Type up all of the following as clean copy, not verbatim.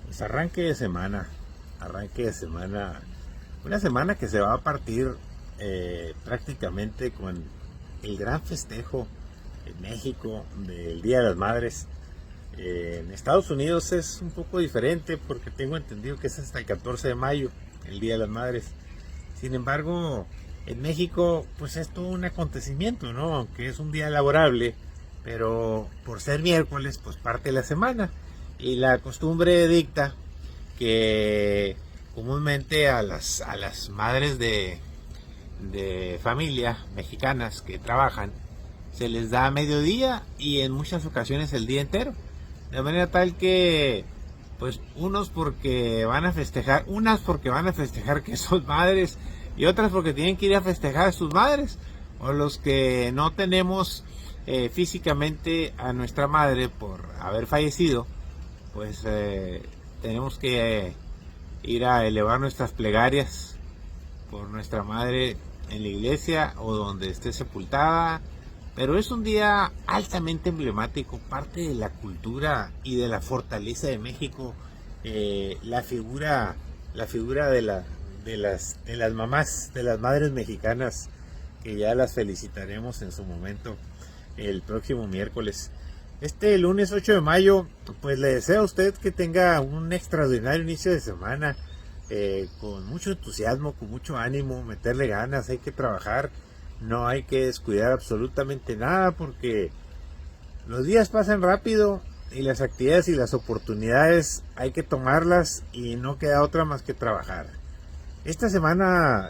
Pues arranque de semana, una semana que se va a partir prácticamente con el gran festejo en México del Día de las Madres. En Estados Unidos es un poco diferente porque tengo entendido que es hasta el 14 de mayo, el Día de las Madres. Sin embargo, en México pues es todo un acontecimiento, ¿no? Aunque es un día laborable, pero por ser miércoles pues parte de la semana. Y la costumbre dicta que comúnmente a las madres de familia mexicanas que trabajan se les da mediodía y en muchas ocasiones el día entero. De manera tal que pues unas porque van a festejar que son madres y otras porque tienen que ir a festejar a sus madres, o los que no tenemos físicamente a nuestra madre por haber fallecido, pues tenemos que ir a elevar nuestras plegarias por nuestra madre en la iglesia o donde esté sepultada. Pero es un día altamente emblemático, parte de la cultura y de la fortaleza de México. La figura de las mamás, de las madres mexicanas, que ya las felicitaremos en su momento el próximo miércoles. Este lunes 8 de mayo, pues le deseo a usted que tenga un extraordinario inicio de semana, con mucho entusiasmo, con mucho ánimo, meterle ganas, hay que trabajar, no hay que descuidar absolutamente nada porque los días pasan rápido y las actividades y las oportunidades hay que tomarlas y no queda otra más que trabajar. Esta semana,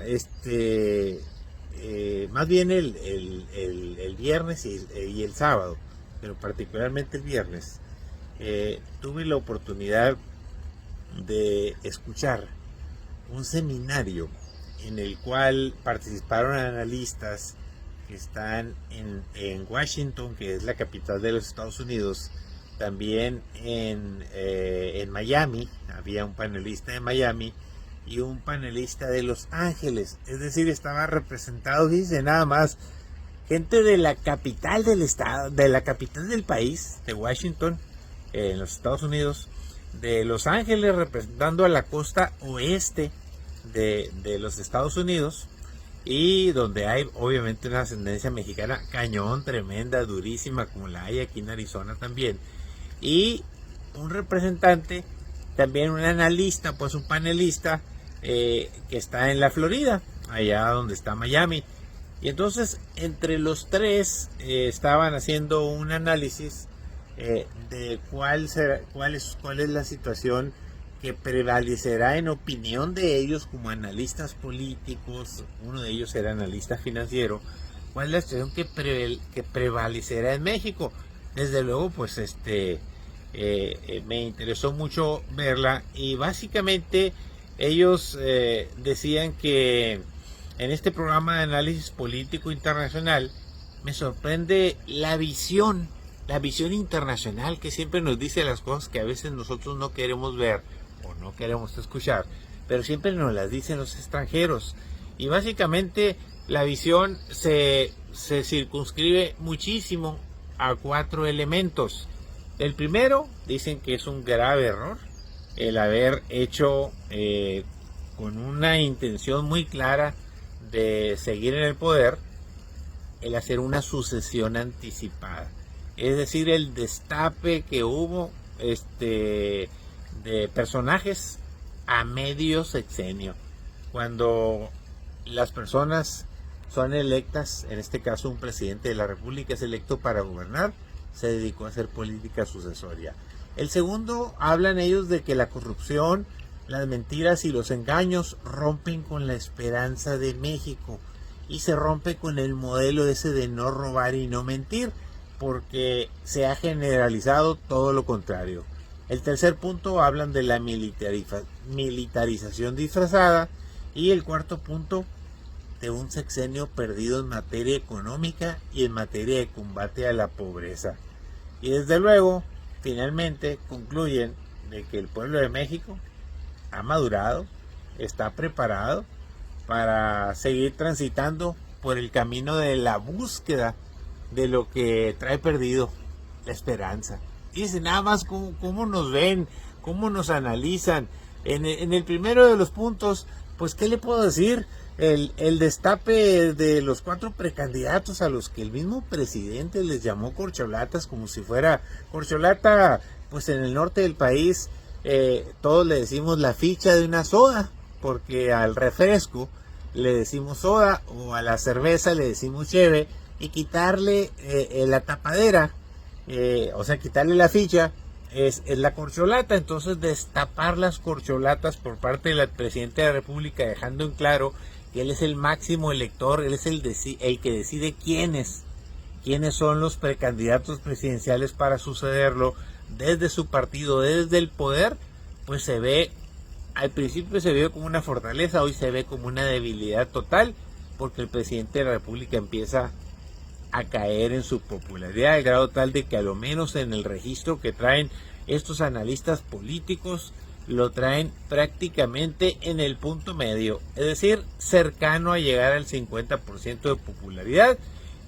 más bien el viernes y el sábado, pero particularmente el viernes, tuve la oportunidad de escuchar un seminario en el cual participaron analistas que están en Washington, que es la capital de los Estados Unidos, también en Miami, había un panelista de Miami y un panelista de Los Ángeles, es decir, estaba representado, dice, nada más, gente de la capital del estado, de la capital del país, de Washington, en los Estados Unidos, de Los Ángeles representando a la costa oeste de los Estados Unidos, y donde hay obviamente una ascendencia mexicana cañón, tremenda, durísima, como la hay aquí en Arizona también, y un representante, también un analista, pues un panelista, que está en la Florida, allá donde está Miami. Y entonces entre los tres estaban haciendo un análisis de cuál es la situación que prevalecerá en opinión de ellos como analistas políticos. Uno de ellos era analista financiero. ¿Cuál es la situación que prevalecerá en México? Desde luego, pues me interesó mucho verla, y básicamente ellos decían que en este programa de análisis político internacional me sorprende la visión internacional, que siempre nos dice las cosas que a veces nosotros no queremos ver o no queremos escuchar, pero siempre nos las dicen los extranjeros. Y básicamente la visión se circunscribe muchísimo a 4 elementos. El primero, dicen que es un grave error el haber hecho con una intención muy clara de seguir en el poder, el hacer una sucesión anticipada. Es decir, el destape que hubo de personajes a medio sexenio. Cuando las personas son electas, en este caso un presidente de la República es electo para gobernar, se dedicó a hacer política sucesoria. El segundo, hablan ellos de que la corrupción, las mentiras y los engaños rompen con la esperanza de México, y se rompe con el modelo ese de no robar y no mentir, porque se ha generalizado todo lo contrario. El tercer punto, hablan de la militarización disfrazada, y el cuarto punto, de un sexenio perdido en materia económica y en materia de combate a la pobreza. Y desde luego, finalmente concluyen de que el pueblo de México ha madurado, está preparado para seguir transitando por el camino de la búsqueda de lo que trae perdido, la esperanza. Fíjense nada más cómo nos ven, cómo nos analizan. En el primero de los puntos, pues, ¿qué le puedo decir? El destape de los 4 precandidatos a los que el mismo presidente les llamó corcholatas, como si fuera corcholata, pues en el norte del país todos le decimos la ficha de una soda, porque al refresco le decimos soda o a la cerveza le decimos cheve, y quitarle la tapadera, o sea, quitarle la ficha, es la corcholata. Entonces, destapar las corcholatas por parte del presidente de la República, dejando en claro que él es el máximo elector, él es el que decide quiénes son los precandidatos presidenciales para sucederlo desde su partido, desde el poder. Pues se ve, al principio se vio como una fortaleza, hoy se ve como una debilidad total, porque el presidente de la República empieza a caer en su popularidad, al grado tal de que a lo menos en el registro que traen estos analistas políticos, lo traen prácticamente en el punto medio, es decir, cercano a llegar al 50% de popularidad,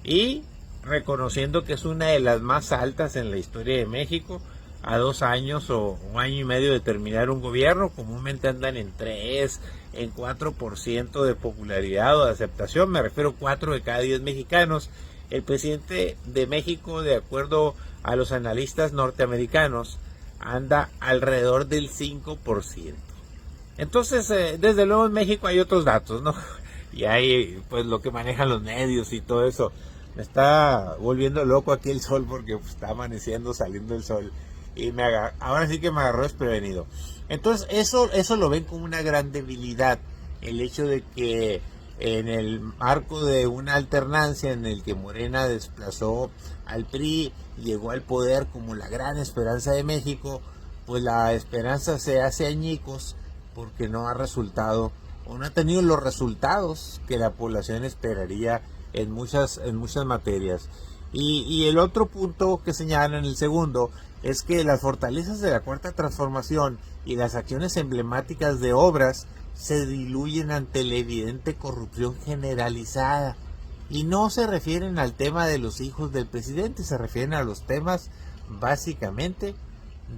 y reconociendo que es una de las más altas en la historia de México, a 2 años o 1 año y medio de terminar un gobierno. Comúnmente andan en 3, en 4% de popularidad o de aceptación, me refiero a 4 de cada 10 mexicanos. El presidente de México, de acuerdo a los analistas norteamericanos, anda alrededor del 5%. Entonces, desde luego en México hay otros datos, ¿no? Y hay, pues, lo que manejan los medios y todo eso. Me está volviendo loco aquí el sol, porque pues, está amaneciendo, saliendo el sol, y ahora sí que me agarró desprevenido. Entonces, eso lo ven como una gran debilidad, el hecho de que en el marco de una alternancia en el que Morena desplazó al PRI, llegó al poder como la gran esperanza de México, pues la esperanza se hace añicos, porque no ha resultado, o no ha tenido los resultados que la población esperaría en muchas materias. Y el otro punto que señalan, el segundo, es que las fortalezas de la Cuarta Transformación y las acciones emblemáticas de obras se diluyen ante la evidente corrupción generalizada. Y no se refieren al tema de los hijos del presidente, se refieren a los temas básicamente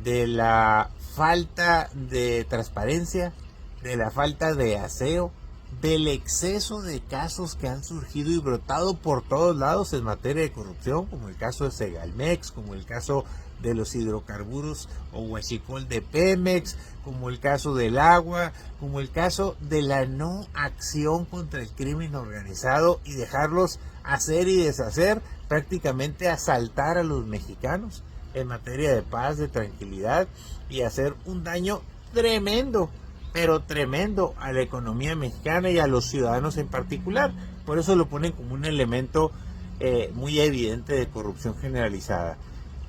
de la falta de transparencia, de la falta de aseo, del exceso de casos que han surgido y brotado por todos lados en materia de corrupción, como el caso de Segalmex, como el caso de los hidrocarburos o huachicol de Pemex, como el caso del agua, como el caso de la no acción contra el crimen organizado y dejarlos hacer y deshacer, prácticamente asaltar a los mexicanos en materia de paz, de tranquilidad, y hacer un daño tremendo, pero tremendo, a la economía mexicana y a los ciudadanos en particular. Por eso lo ponen como un elemento muy evidente de corrupción generalizada.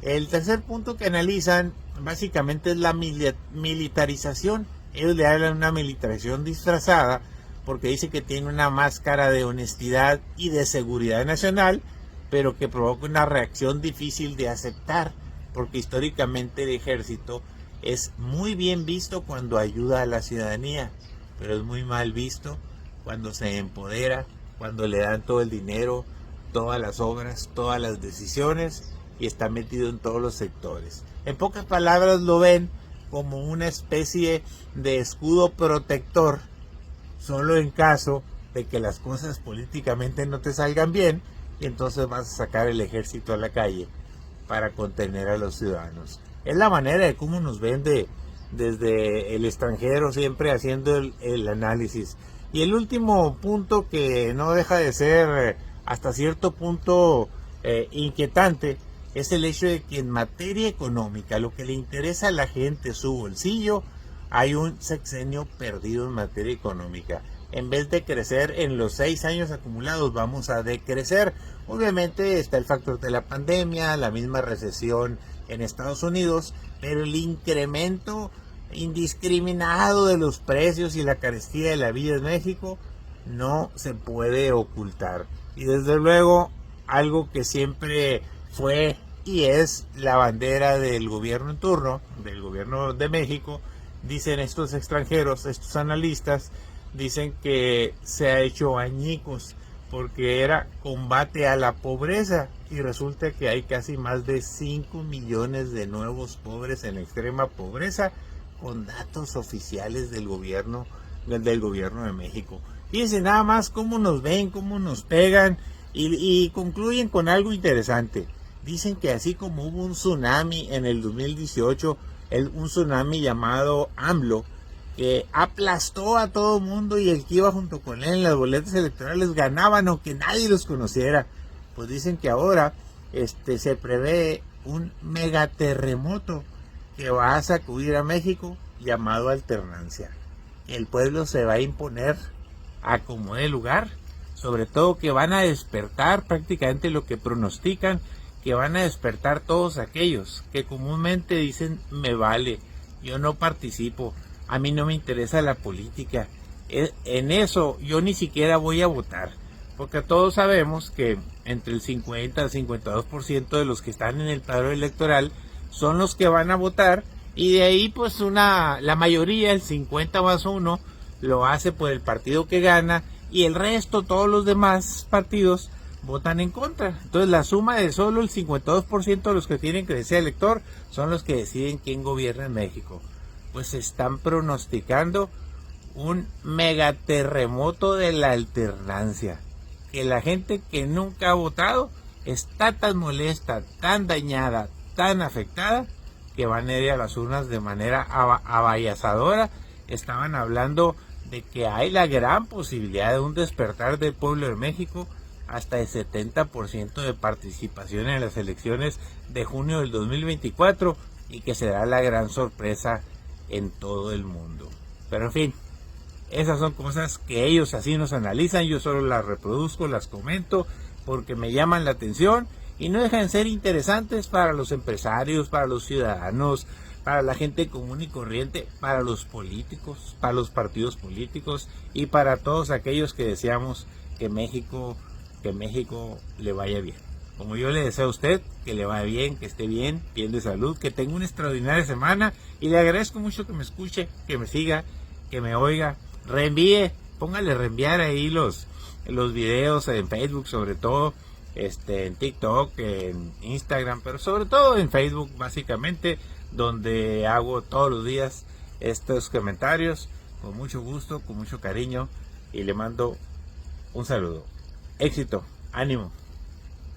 El tercer punto que analizan básicamente es la militarización. Ellos le hablan de una militarización disfrazada, porque dice que tiene una máscara de honestidad y de seguridad nacional, pero que provoca una reacción difícil de aceptar, porque históricamente el ejército es muy bien visto cuando ayuda a la ciudadanía, pero es muy mal visto cuando se empodera, cuando le dan todo el dinero, todas las obras, todas las decisiones, y está metido en todos los sectores. En pocas palabras, lo ven como una especie de escudo protector, solo en caso de que las cosas políticamente no te salgan bien, y entonces vas a sacar el ejército a la calle para contener a los ciudadanos. Es la manera de cómo nos ven desde el extranjero, siempre haciendo el análisis. Y el último punto, que no deja de ser hasta cierto punto inquietante, es el hecho de que en materia económica, lo que le interesa a la gente, su bolsillo, hay un sexenio perdido en materia económica. En vez de crecer en los 6 años acumulados, vamos a decrecer. Obviamente está el factor de la pandemia, la misma recesión en Estados Unidos, pero el incremento indiscriminado de los precios y la carestía de la vida en México no se puede ocultar. Y desde luego, algo que siempre fue y es la bandera del gobierno en turno, del gobierno de México, dicen estos extranjeros, estos analistas, dicen que se ha hecho añicos porque era combate a la pobreza, y resulta que hay casi más de 5 millones de nuevos pobres en extrema pobreza, con datos oficiales del gobierno de México. Fíjense nada más cómo nos ven, cómo nos pegan, y concluyen con algo interesante. Dicen que así como hubo un tsunami en el 2018, un tsunami llamado AMLO, que aplastó a todo el mundo, y el que iba junto con él en las boletas electorales ganaban aunque nadie los conociera, pues dicen que ahora se prevé un megaterremoto que va a sacudir a México, llamado alternancia. El pueblo se va a imponer a como dé lugar, sobre todo que van a despertar prácticamente lo que pronostican, que van a despertar todos aquellos que comúnmente dicen me vale, yo no participo, a mí no me interesa la política, en eso yo ni siquiera voy a votar, porque todos sabemos que entre el 50 al 52% de los que están en el padrón electoral son los que van a votar, y de ahí pues la mayoría, el 50+1, lo hace por el partido que gana, y el resto, todos los demás partidos, votan en contra. Entonces la suma de solo el 52% de los que tienen credencial de elector son los que deciden quién gobierna en México. Pues están pronosticando un megaterremoto de la alternancia, que la gente que nunca ha votado está tan molesta, tan dañada, tan afectada, que van a ir a las urnas de manera abayazadora. Estaban hablando de que hay la gran posibilidad de un despertar del pueblo de México, hasta el 70% de participación en las elecciones de junio del 2024, y que será la gran sorpresa en todo el mundo. Pero en fin, esas son cosas que ellos así nos analizan, yo solo las reproduzco, las comento, porque me llaman la atención y no dejan de ser interesantes para los empresarios, para los ciudadanos, para la gente común y corriente, para los políticos, para los partidos políticos y para todos aquellos que deseamos que México le vaya bien. Como yo le deseo a usted, que le vaya bien, que esté bien de salud, que tenga una extraordinaria semana, y le agradezco mucho que me escuche, que me siga, que me oiga, reenvíe, póngale reenviar ahí los videos en Facebook, sobre todo, en TikTok, en Instagram, pero sobre todo en Facebook, básicamente, donde hago todos los días estos comentarios, con mucho gusto, con mucho cariño, y le mando un saludo. Éxito, ánimo.